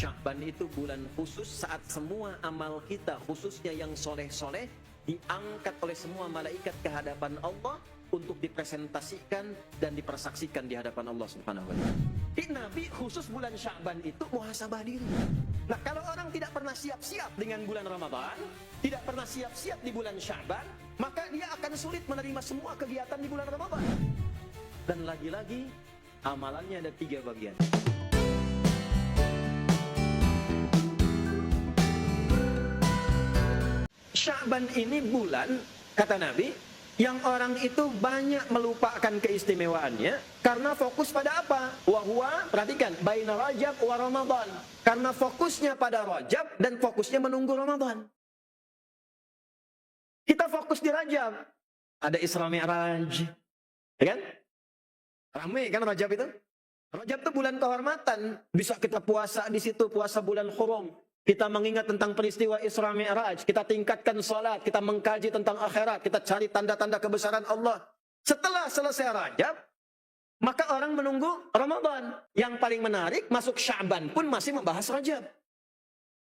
Sya'ban itu bulan khusus saat semua amal kita, khususnya yang soleh-soleh, diangkat oleh semua malaikat ke hadapan Allah untuk dipresentasikan dan dipersaksikan di hadapan Allah Subhanahu wa Ta'ala. Di Nabi khusus bulan Sya'ban itu muhasabah diri. Nah, kalau orang tidak pernah siap-siap dengan bulan Ramadan, tidak pernah siap-siap di bulan Sya'ban, maka dia akan sulit menerima semua kegiatan di bulan Ramadan. Dan lagi-lagi, amalannya ada 3 bagian. Sya'ban ini bulan, kata Nabi, yang orang itu banyak melupakan keistimewaannya karena fokus pada apa? Wahwa, perhatikan, baina Rajab wa Ramadan. Karena fokusnya pada Rajab dan fokusnya menunggu Ramadan. Kita fokus di Rajab. Ada Isra Mi'raj. Ya kan? Ramai kan Rajab itu? Rajab itu bulan kehormatan. Bisa kita puasa di situ, puasa bulan Hurum. Kita mengingat tentang peristiwa Isra Mi'raj, kita tingkatkan salat, kita mengkaji tentang akhirat, kita cari tanda-tanda kebesaran Allah. Setelah selesai Rajab, maka orang menunggu Ramadan. Yang paling menarik, masuk Sya'ban pun masih membahas Rajab.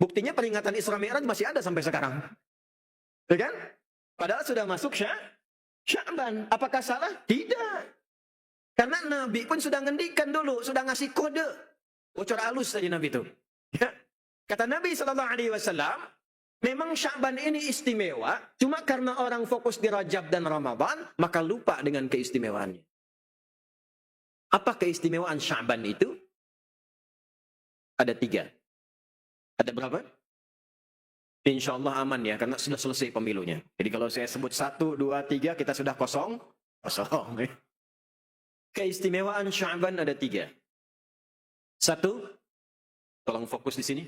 Buktinya peringatan Isra Mi'raj masih ada sampai sekarang. Ya kan? Padahal sudah masuk Sya'ban. Apakah salah? Tidak. Karena Nabi pun sudah ngendikan dulu, sudah ngasih kode. Bocor halus tadi Nabi itu. Ya. Kata Nabi SAW, memang Sya'ban ini istimewa, cuma karena orang fokus di Rajab dan Ramadan, maka lupa dengan keistimewaannya. Apa keistimewaan Sya'ban itu? Ada 3. Ada berapa? Insya Allah aman ya, karena sudah selesai pemilunya. Jadi kalau saya sebut 1, 2, 3, kita sudah kosong. Keistimewaan Sya'ban ada 3. 1, tolong fokus di sini.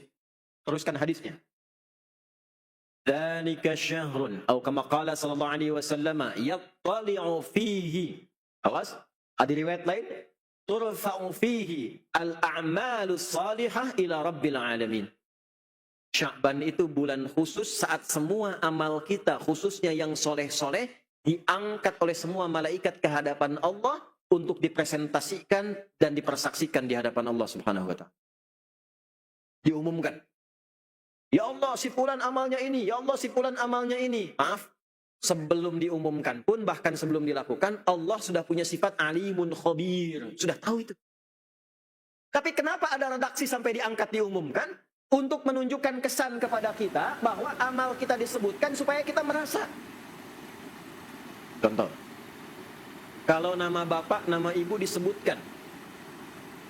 Teruskan hadisnya. Dzalika syahrun atau kama qala sallallahu alaihi wasallam yattali'u fihi. Awas, ada riwayat lain, turfa'u fihi al-a'malu salihah ila rabbil alamin. Sya'ban itu bulan khusus saat semua amal kita, khususnya yang soleh-soleh, diangkat oleh semua malaikat ke hadapan Allah untuk dipresentasikan dan dipersaksikan di hadapan Allah Subhanahu wa Ta'ala. Diumumkan. Ya Allah, si fulan amalnya ini. Ya Allah, si fulan amalnya ini. Maaf, sebelum diumumkan pun, bahkan sebelum dilakukan, Allah sudah punya sifat alimun khabir. Sudah tahu itu. Tapi kenapa ada redaksi sampai diangkat diumumkan? Untuk menunjukkan kesan kepada kita bahwa amal kita disebutkan supaya kita merasa. Contoh. Kalau nama bapak, nama ibu disebutkan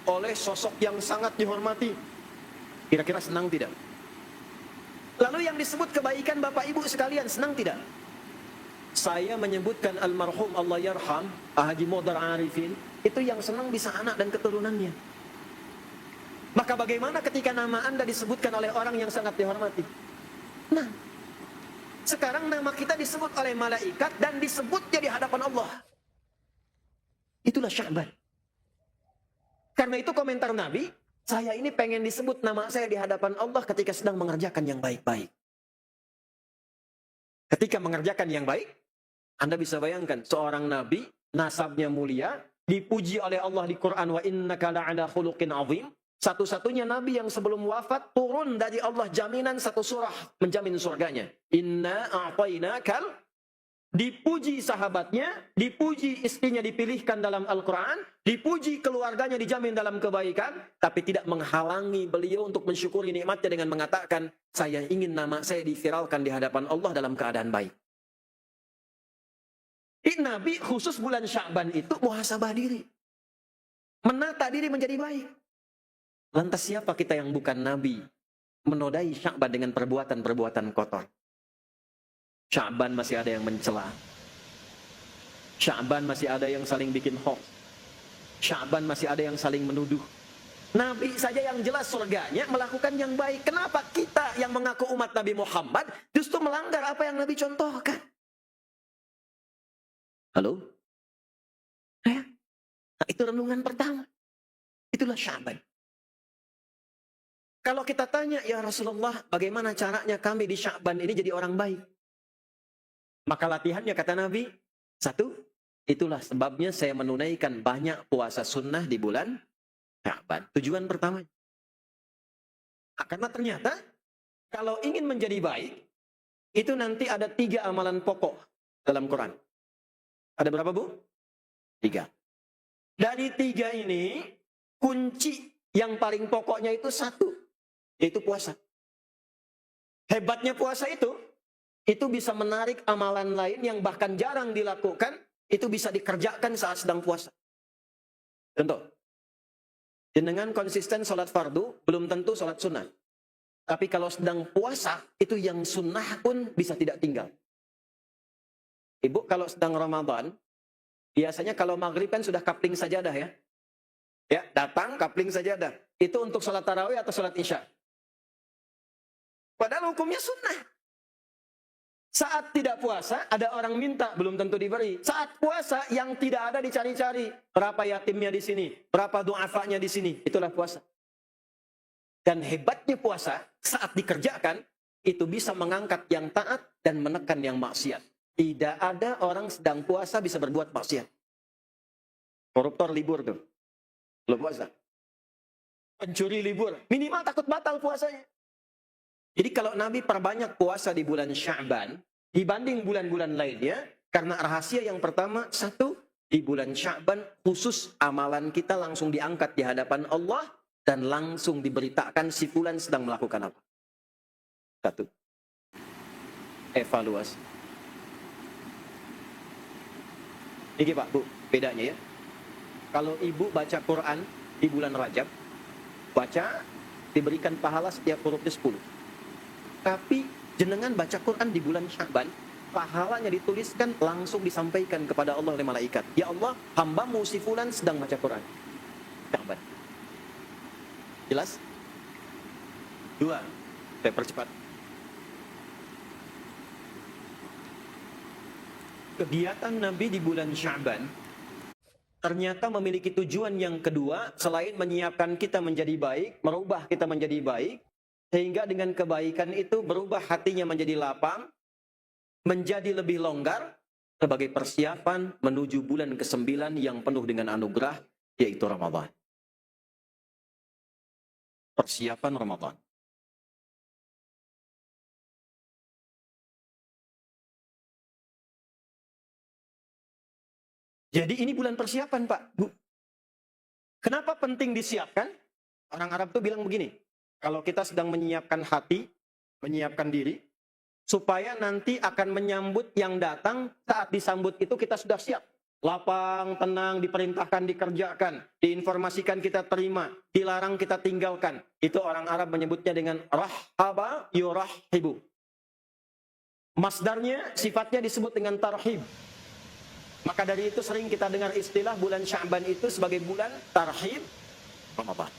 oleh sosok yang sangat dihormati, kira-kira senang tidak? Lalu yang disebut kebaikan bapak ibu sekalian, senang tidak? Saya menyebutkan almarhum Allah yarham, Haji Modar Arifin, itu yang senang bisa anak dan keturunannya. Maka bagaimana ketika nama Anda disebutkan oleh orang yang sangat dihormati? Nah, sekarang nama kita disebut oleh malaikat dan disebutnya di hadapan Allah. Itulah Sya'ban. Karena itu komentar Nabi, saya ini pengen disebut nama saya di hadapan Allah ketika sedang mengerjakan yang baik-baik. Ketika mengerjakan yang baik, Anda bisa bayangkan seorang nabi, nasabnya mulia, dipuji oleh Allah di Quran, wa innaka la'ala khuluqin azim. Satu-satunya nabi yang sebelum wafat turun dari Allah jaminan satu surah menjamin surganya. Inna a'tainakal. Dipuji sahabatnya, dipuji istrinya dipilihkan dalam Al-Quran, dipuji keluarganya dijamin dalam kebaikan, tapi tidak menghalangi beliau untuk mensyukuri nikmatnya dengan mengatakan, saya ingin nama saya diviralkan di hadapan Allah dalam keadaan baik. Nabi khusus bulan Sya'ban itu muhasabah diri. Menata diri menjadi baik. Lantas siapa kita yang bukan Nabi menodai Sya'ban dengan perbuatan-perbuatan kotor? Sya'ban masih ada yang mencela. Sya'ban masih ada yang saling bikin hoax. Sya'ban masih ada yang saling menuduh. Nabi saja yang jelas surganya melakukan yang baik. Kenapa kita yang mengaku umat Nabi Muhammad justru melanggar apa yang Nabi contohkan? Halo? Nah, itu renungan pertama. Itulah Sya'ban. Kalau kita tanya, ya Rasulullah, bagaimana caranya kami di Sya'ban ini jadi orang baik? Maka latihannya kata Nabi, 1, itulah sebabnya saya menunaikan banyak puasa sunnah di bulan Sya'ban. Tujuan pertama. karena ternyata kalau ingin menjadi baik, itu nanti ada 3 amalan pokok dalam Quran. Ada berapa, Bu? 3. Dari 3 ini, kunci yang paling pokoknya itu 1, yaitu puasa. Hebatnya puasa itu bisa menarik amalan lain yang bahkan jarang dilakukan, itu bisa dikerjakan saat sedang puasa. Contoh, jenengan konsisten sholat fardu, belum tentu sholat sunnah. Tapi kalau sedang puasa, itu yang sunnah pun bisa tidak tinggal. Ibu kalau sedang Ramadan, biasanya kalau maghrib kan sudah kapling sajadah ya. Ya, datang kapling sajadah. Itu untuk sholat tarawih atau sholat isya. Padahal hukumnya sunnah. Saat tidak puasa, ada orang minta, belum tentu diberi. Saat puasa, yang tidak ada dicari-cari. Berapa yatimnya di sini, berapa du'afanya di sini. Itulah puasa. Dan hebatnya puasa, saat dikerjakan, itu bisa mengangkat yang taat dan menekan yang maksiat. Tidak ada orang sedang puasa bisa berbuat maksiat. Koruptor libur tuh. Belum puasa. Pencuri libur. Minimal takut batal puasanya. Jadi kalau Nabi perbanyak puasa di bulan Sya'ban dibanding bulan-bulan lainnya, karena rahasia yang pertama, 1, di bulan Sya'ban khusus amalan kita langsung diangkat di hadapan Allah dan langsung diberitakan si fulan sedang melakukan apa. 1. Evaluasi. Ini Pak, Bu, bedanya ya. Kalau ibu baca Quran di bulan Rajab, baca diberikan pahala setiap hurufnya 10. Tapi jenengan baca Quran di bulan Sya'ban, pahalanya dituliskan langsung disampaikan kepada Allah oleh malaikat. Ya Allah, hambamu si fulan sedang baca Quran. Sya'ban. Jelas? 2. Saya percepat. Kegiatan Nabi di bulan Sya'ban ternyata memiliki tujuan yang kedua, selain menyiapkan kita menjadi baik, merubah kita menjadi baik, sehingga dengan kebaikan itu berubah hatinya menjadi lapang, menjadi lebih longgar, sebagai persiapan menuju bulan ke-9 yang penuh dengan anugerah, yaitu Ramadan. Persiapan Ramadan. Jadi ini bulan persiapan, Pak, Bu. Kenapa penting disiapkan? Orang Arab tuh bilang begini, kalau kita sedang menyiapkan hati, menyiapkan diri, supaya nanti akan menyambut yang datang, saat disambut itu kita sudah siap. Lapang, tenang, diperintahkan, dikerjakan, diinformasikan kita terima, dilarang kita tinggalkan. Itu orang Arab menyebutnya dengan rahaba yurahibu. Masdarnya, sifatnya disebut dengan tarhib. Maka dari itu sering kita dengar istilah bulan Sya'ban itu sebagai bulan tarhib Ramadan.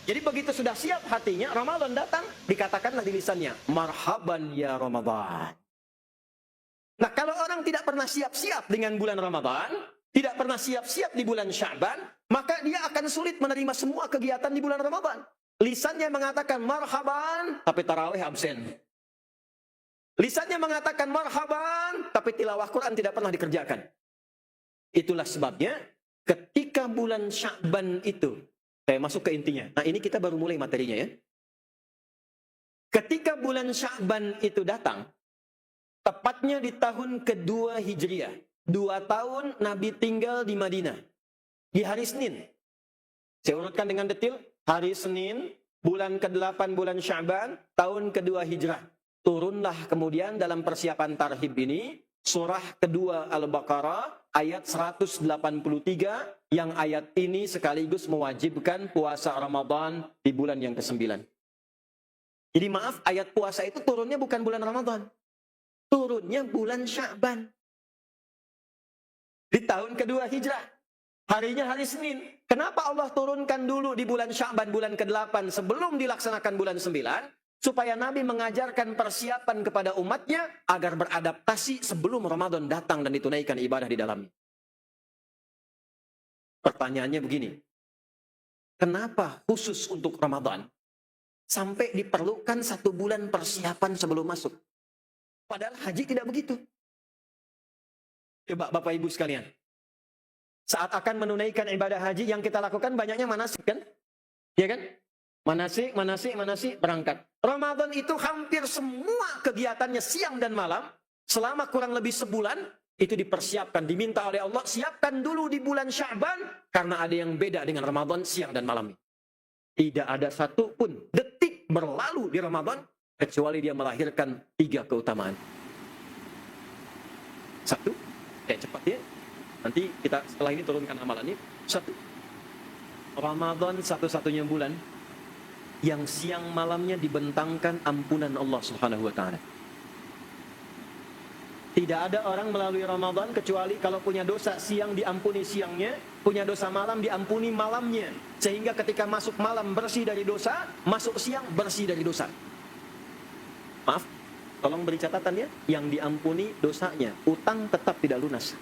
Jadi begitu sudah siap hatinya, Ramadan datang, dikatakanlah di lisannya, marhaban ya Ramadan. Nah, kalau orang tidak pernah siap-siap dengan bulan Ramadan, tidak pernah siap-siap di bulan Sya'ban, maka dia akan sulit menerima semua kegiatan di bulan Ramadan. Lisannya mengatakan marhaban, tapi tarawih absen. Lisannya mengatakan marhaban, tapi tilawah Quran tidak pernah dikerjakan. Itulah sebabnya, ketika bulan Sya'ban itu, saya masuk ke intinya. Nah, ini kita baru mulai materinya ya. Ketika bulan Sya'ban itu datang, tepatnya di tahun kedua Hijriah. 2 tahun Nabi tinggal di Madinah. Di hari Senin. Saya urutkan dengan detail. Hari Senin, bulan ke-8 bulan Sya'ban, tahun kedua Hijrah. Turunlah kemudian dalam persiapan tarhib ini, surah kedua Al-Baqarah, ayat 183, yang ayat ini sekaligus mewajibkan puasa Ramadan di bulan yang ke-9. Jadi maaf, ayat puasa itu turunnya bukan bulan Ramadan. Turunnya bulan Sya'ban. Di tahun kedua Hijrah. Harinya hari Senin. Kenapa Allah turunkan dulu di bulan Sya'ban, bulan ke-8, sebelum dilaksanakan bulan 9? Supaya Nabi mengajarkan persiapan kepada umatnya agar beradaptasi sebelum Ramadan datang dan ditunaikan ibadah di dalamnya. Pertanyaannya begini, kenapa khusus untuk Ramadan sampai diperlukan 1 bulan persiapan sebelum masuk? Padahal haji tidak begitu. Coba Bapak Ibu sekalian, saat akan menunaikan ibadah haji yang kita lakukan banyaknya manasik kan? Ya kan? Manasik, berangkat. Ramadan itu hampir semua kegiatannya siang dan malam, selama kurang lebih sebulan, itu dipersiapkan, diminta oleh Allah, siapkan dulu di bulan Sya'ban, karena ada yang beda dengan Ramadan siang dan malam. Tidak ada satu pun detik berlalu di Ramadan, kecuali dia melahirkan 3 keutamaan. Satu, cepat ya, nanti kita setelah ini turunkan amalan ini. Satu, Ramadan satu-satunya bulan yang siang malamnya dibentangkan ampunan Allah Subhanahu wa taala. Tidak ada orang melalui Ramadan kecuali kalau punya dosa siang diampuni siangnya, punya dosa malam diampuni malamnya. Sehingga ketika masuk malam bersih dari dosa, masuk siang bersih dari dosa. Maaf, tolong beri catatan ya, yang diampuni dosanya, utang tetap tidak lunas.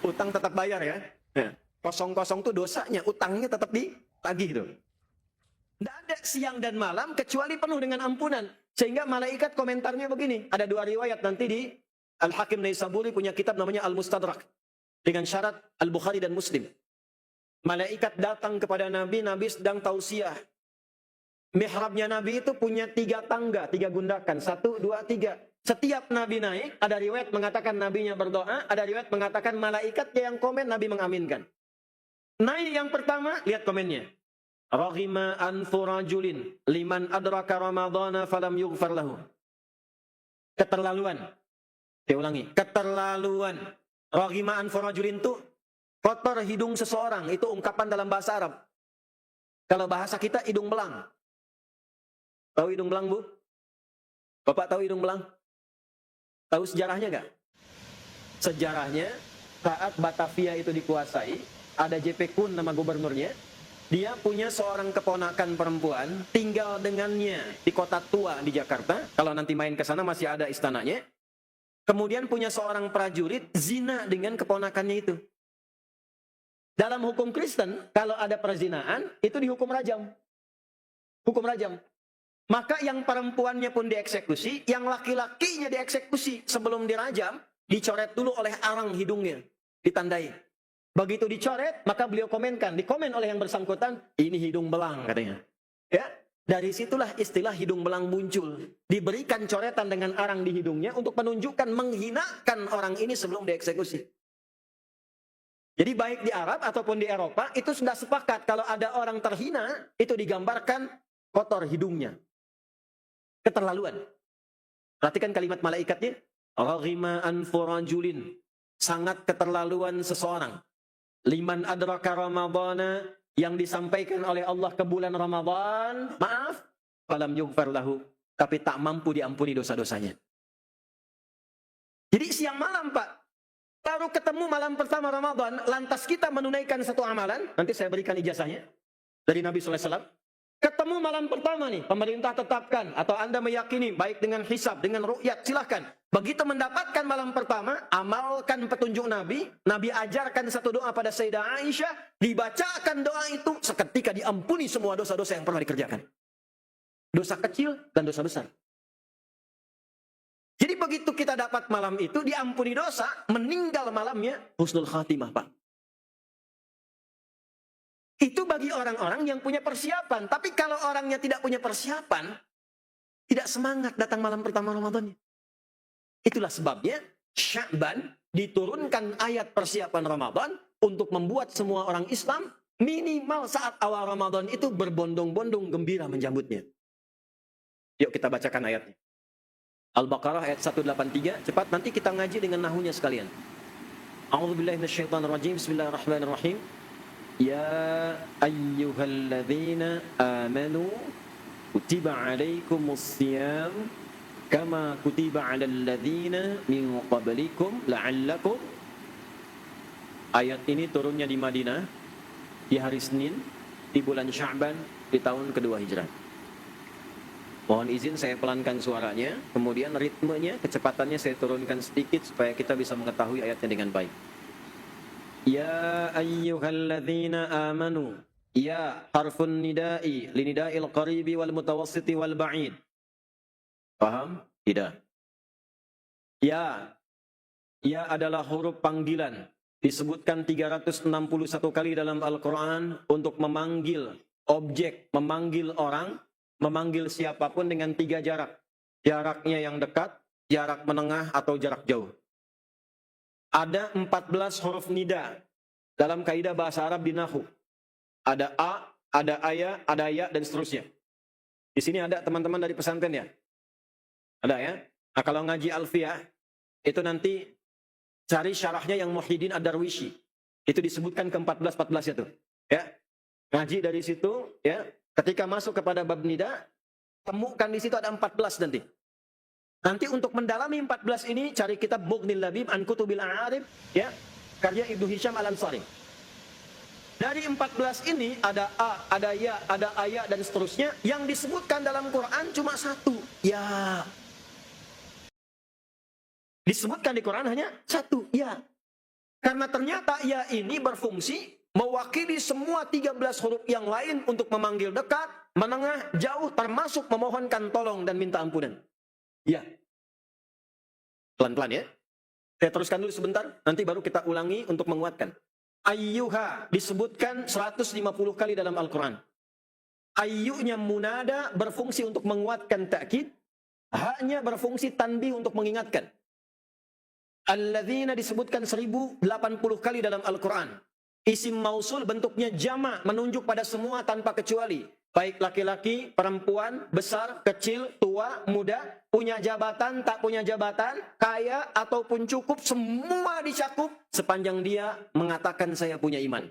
Utang tetap bayar ya. Kosong-kosong tuh dosanya, utangnya tetap ditagih tuh. Tidak ada siang dan malam kecuali penuh dengan ampunan. Sehingga malaikat komentarnya begini. Ada 2 riwayat nanti di Al-Hakim Naisaburi punya kitab namanya Al-Mustadrak. Dengan syarat Al-Bukhari dan Muslim. Malaikat datang kepada Nabi, Nabi sedang tausiah. Mihrabnya Nabi itu punya 3 tangga, 3 gundakan. 1, 2, 3. Setiap Nabi naik, ada riwayat mengatakan Nabinya berdoa, ada riwayat mengatakan malaikatnya yang komen, Nabi mengaminkan. Naik yang pertama, lihat komennya. Raghima anfu rajulin liman adraka ramadhana falam yughfar lahu. Keterlaluan. Saya ulangi, keterlaluan. Raghima anfu rajulin itu kotor hidung seseorang, itu ungkapan dalam bahasa Arab. Kalau bahasa kita hidung belang. Tahu hidung belang, Bu? Bapak tahu hidung belang? Tahu sejarahnya enggak? Sejarahnya saat Batavia itu dikuasai, ada JP Kun nama gubernurnya. Dia punya seorang keponakan perempuan, tinggal dengannya di Kota Tua di Jakarta. Kalau nanti main ke sana masih ada istananya. Kemudian punya seorang prajurit zina dengan keponakannya itu. Dalam hukum Kristen, kalau ada perzinaan, itu dihukum rajam. Hukum rajam. Maka yang perempuannya pun dieksekusi, yang laki-lakinya dieksekusi. Sebelum dirajam, dicoret dulu oleh arang hidungnya. Ditandai. Begitu dicoret, maka beliau komenkan, dikomen oleh yang bersangkutan, ini hidung belang katanya. Ya, dari situlah istilah hidung belang muncul. Diberikan coretan dengan arang di hidungnya untuk menunjukkan, menghinakan orang ini sebelum dieksekusi. Jadi baik di Arab ataupun di Eropa, itu sudah sepakat kalau ada orang terhina, itu digambarkan kotor hidungnya. Keterlaluan. Perhatikan kalimat malaikatnya, raghima anfu rajulin, sangat keterlaluan seseorang. Liman adraka ramadhana, yang disampaikan oleh Allah ke bulan Ramadan, maaf, falam yughfar lahu, tapi tak mampu diampuni dosa-dosanya. Jadi siang malam, Pak, baru ketemu malam pertama Ramadan, lantas kita menunaikan satu amalan, nanti saya berikan ijazahnya dari Nabi sallallahu alaihi wasallam. Ketemu malam pertama nih, pemerintah tetapkan, atau Anda meyakini, baik dengan hisab, dengan ru'yat, silahkan. Begitu mendapatkan malam pertama, amalkan petunjuk Nabi, Nabi ajarkan satu doa pada Sayyidah Aisyah, dibacakan doa itu, seketika diampuni semua dosa-dosa yang pernah dikerjakan. Dosa kecil dan dosa besar. Jadi begitu kita dapat malam itu, diampuni dosa, meninggal malamnya, husnul khatimah, Pak. Itu bagi orang-orang yang punya persiapan. Tapi kalau orangnya tidak punya persiapan, tidak semangat datang malam pertama Ramadannya. Itulah sebabnya Sya'ban diturunkan ayat persiapan Ramadan untuk membuat semua orang Islam minimal saat awal Ramadan itu berbondong-bondong gembira menjambutnya. Yuk kita bacakan ayatnya. Al-Baqarah ayat 183. Cepat nanti kita ngaji dengan nahunya sekalian. A'udzubillahi minasyaitonirrajim. Bismillahirrahmanirrahim. Ya ayyuhalladzina amanu kutiba alaikumusiyam kama kutiba alal ladzina min qablikum la'allakum. Ayat ini turunnya di Madinah di hari Senin di bulan Sya'ban di tahun kedua Hijrah. Mohon izin saya pelankan suaranya, kemudian ritmenya, kecepatannya saya turunkan sedikit supaya kita bisa mengetahui ayatnya dengan baik. Ya ayyuhalladzina amanu. Ya harfun nida'i linida'il qaribi wal mutawassiti wal ba'id. Paham? Tidak. Ya. Ya adalah huruf panggilan. Disebutkan 361 kali dalam Al-Quran untuk memanggil objek, memanggil orang, memanggil siapapun dengan 3 jarak. Jaraknya yang dekat, jarak menengah, atau jarak jauh. Ada 14 huruf nida dalam kaidah bahasa Arab di Nahwu. Ada a, ada aya, ada ya, dan seterusnya. Di sini ada teman-teman dari pesantren ya? Ada ya? Nah, kalau ngaji Alfiyah, itu nanti cari syarahnya yang Muhyiddin Ad-Darwishi. Itu disebutkan ke 14-14 itu. Ya. Ngaji dari situ, ya. Ketika masuk kepada bab nida, temukan di situ ada 14 nanti. Nanti untuk mendalami 14 ini, cari kitab Mughnil Labib an Kutubil A'arib, ya, karya Ibnu Hisham Al-Ansari. Dari 14 ini ada a, ada ya, ada aya, dan seterusnya. Yang disebutkan dalam Quran cuma 1. Ya. Disebutkan di Quran hanya 1. Ya. Karena ternyata ya ini berfungsi mewakili semua 13 huruf yang lain untuk memanggil dekat, menengah, jauh, termasuk memohonkan tolong dan minta ampunan. Ya. Pelan-pelan ya. Saya teruskan dulu sebentar, nanti baru kita ulangi untuk menguatkan. Ayyuha disebutkan 150 kali dalam Al-Quran. Ayyunya munada berfungsi untuk menguatkan ta'kid, haknya berfungsi tanbih untuk mengingatkan. Alladzina disebutkan 1080 kali dalam Al-Quran. Isim mausul bentuknya jama, menunjuk pada semua tanpa kecuali. Baik laki-laki, perempuan, besar, kecil, tua, muda, punya jabatan, tak punya jabatan, kaya ataupun cukup, semua dicakup sepanjang dia mengatakan saya punya iman.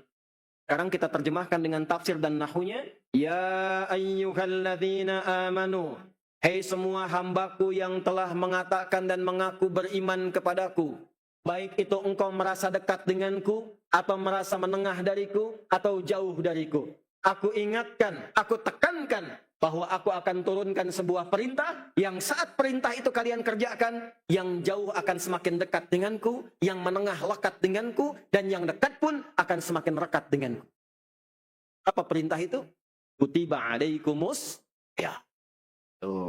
Sekarang kita terjemahkan dengan tafsir dan nahunya. Ya ayyuhalladzina amanu. Hei semua hambaku yang telah mengatakan dan mengaku beriman kepadaku. Baik itu engkau merasa dekat denganku, atau merasa menengah dariku, atau jauh dariku. Aku ingatkan, aku tekankan bahwa aku akan turunkan sebuah perintah yang saat perintah itu kalian kerjakan, yang jauh akan semakin dekat denganku, yang menengah lekat denganku, dan yang dekat pun akan semakin rekat denganku. Apa perintah itu? Kutiba alaikumus ya. Tuh.